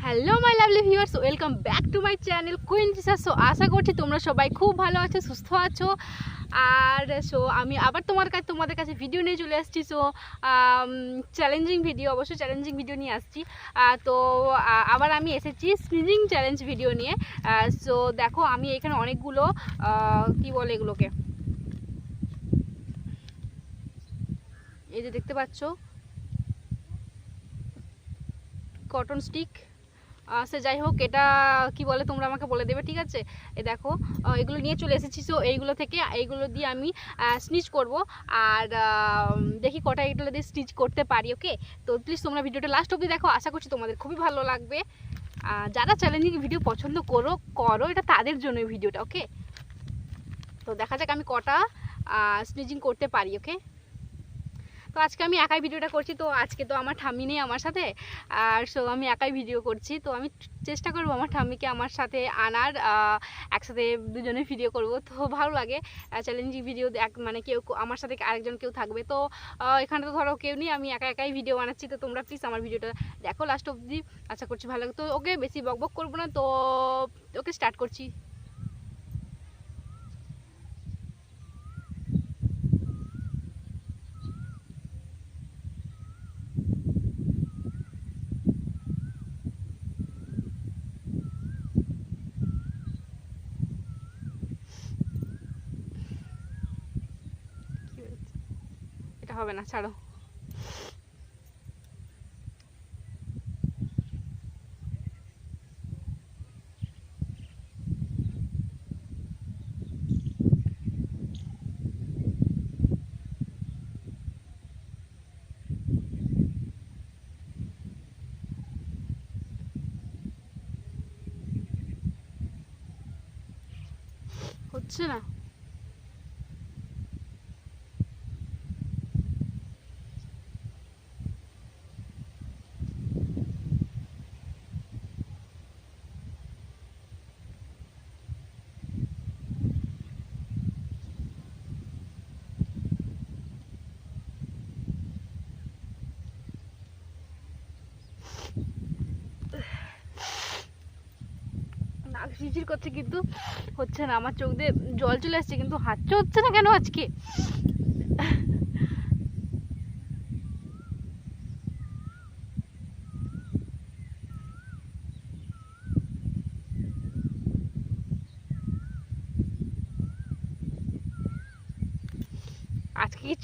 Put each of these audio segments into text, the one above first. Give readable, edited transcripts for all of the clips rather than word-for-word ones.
Hello my lovely viewers, welcome back to my channel Queen Teacher. So আশা করছি তোমরা সবাই খুব ভালো আছো, সুস্থ আছো। আর আমি আবার তোমাদের কাছে ভিডিও নিয়ে চলে আসছি। চ্যালেঞ্জিং ভিডিও, অবশ্যই চ্যালেঞ্জিং ভিডিও নিয়ে আসছি। আবার আমি এসেছি স্নিজিং চ্যালেঞ্জ ভিডিও নিয়ে। দেখো, আমি এখানে অনেকগুলো কি বলে এগুলোকে, এই যে দেখতে পাচ্ছ কটন স্টিক। যাই হোক, এটা কি বলে তোমরা আমাকে বলে দেবে, ঠিক আছে? দেখো, এগুলো নিয়ে চলে এসেছি। এইগুলো দিয়ে আমি স্টিচ করব। আর দেখি কটা এগুলো দিয়ে স্টিচ করতে পারি। ওকে, তো প্লিজ তোমরা ভিডিওটা লাস্ট অবধি দেখো, আশা করছি তোমাদের খুবই ভালো লাগবে। যারা চ্যালেঞ্জিং ভিডিও পছন্দ করো, এটা তাদের জন্য ভিডিওটা। ওকে, তো দেখা যাক আমি কটা স্টিচিং করতে পারি। ওকে, তো আজকে আমি একাই ভিডিওটা করছি। তো আজকে তো আমার ঠাম্মি নেই আমার সাথে, আর আমি একাই ভিডিও করছি। তো আমি চেষ্টা করবো আমার ঠাম্মিকে আমার সাথে আনার, একসাথে দুজনে ভিডিও করব। তো ভালো লাগে চ্যালেঞ্জিং ভিডিও, মানে কেউ আমার সাথে আরেকজন কেউ থাকবে। তো এখানে তো ধরো কেউ নেই, আমি একাই ভিডিও বানাচ্ছি। তো তোমরা প্লিজ আমার ভিডিওটা দেখো লাস্ট অবধি, আশা করছি ভালো লাগে। তো ওকে, বেশি বকবক করবো না, তো ওকে স্টার্ট করছি। এটা হবে না, ছাড়ো। হচ্ছে না। নাক ঝিরঝির করছে কিন্তু হচ্ছে না, আমার চোখ দিয়ে জল চলে আসছে কিন্তু হাঁচতে হচ্ছে না কেন আজকে? আজকে কি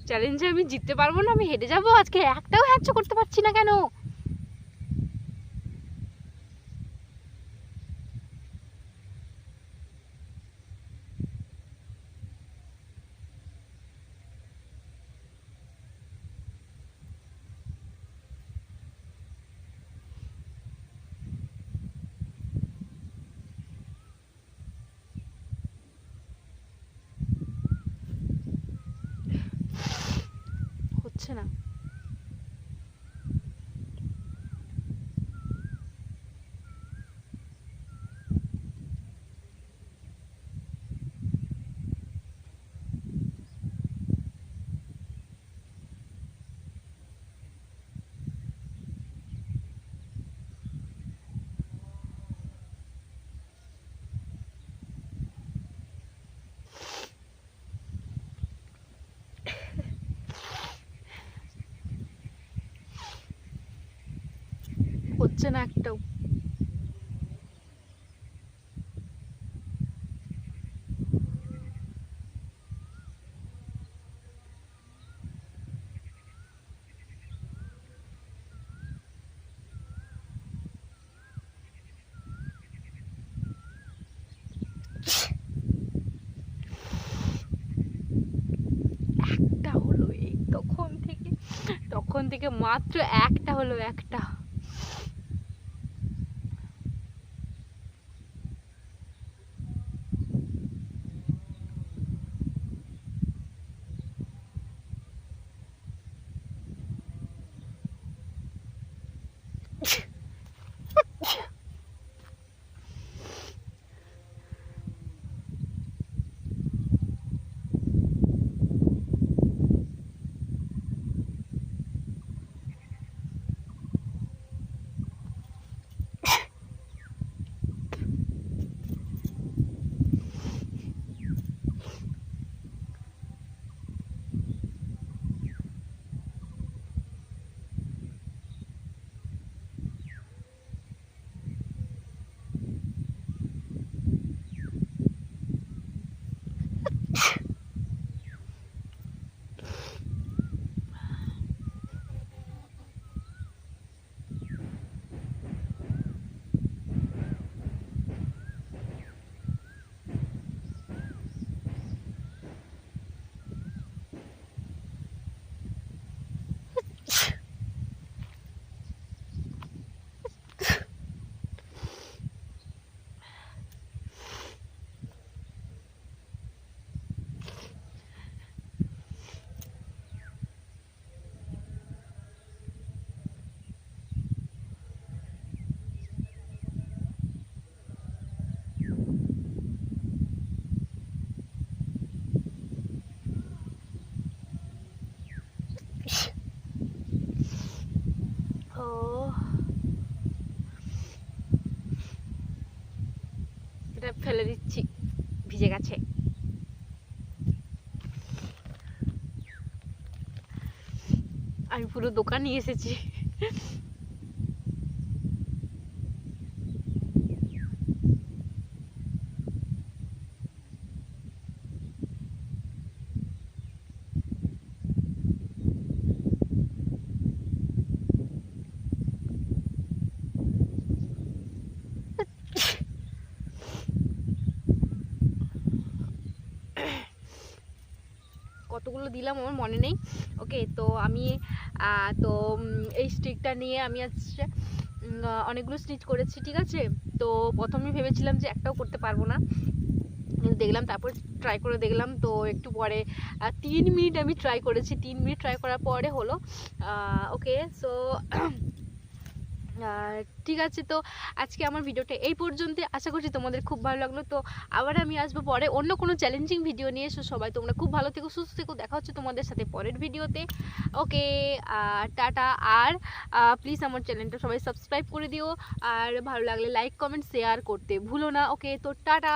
চ্যালেঞ্জে আমি জিততে পারবো না? আমি হেরে যাবো আজকে, একটাও হ্যাচ্ছ করতে পারছি না কেন? হচ্ছে না। হচ্ছে না একটাও। একটা হলো, এই তখন থেকে মাত্র একটা হলো, একটা। ফেলে দিচ্ছি, ভিজে গেছে। আমি পুরো দোকান নিয়ে এসেছি। কতগুলো দিলাম আমার মনে নেই। ওকে, তো আমি এই স্টিকটা নিয়ে আমি আজকে অনেকগুলো স্টিচ করেছি, ঠিক আছে। তো প্রথমে ভেবেছিলাম যে একটাও করতে পারবো না, কিন্তু দেখলাম, তারপর ট্রাই করে দেখলাম। তো একটু পরে 3 মিনিট আমি ট্রাই করেছি, 3 মিনিট ট্রাই করার পরে হলো। ওকে, সো ঠিক আছে। তো আজকে আমার ভিডিওটা এই পর্যন্ত, আশা করছি তোমাদের খুব ভালো লাগলো। তো আবার আমি আসবো পরে অন্য কোনো চ্যালেঞ্জিং ভিডিও নিয়ে। সবাই তোমরা খুব ভালো থেকো, সুস্থ থেকো, দেখা হচ্ছে তোমাদের সাথে পরের ভিডিওতে। ওকে, টাটা। আর প্লিজ আমার চ্যানেলটা সবাই সাবস্ক্রাইব করে দিও, আর ভালো লাগলে লাইক কমেন্ট শেয়ার করতে ভুলো না। ওকে, তো টাটা।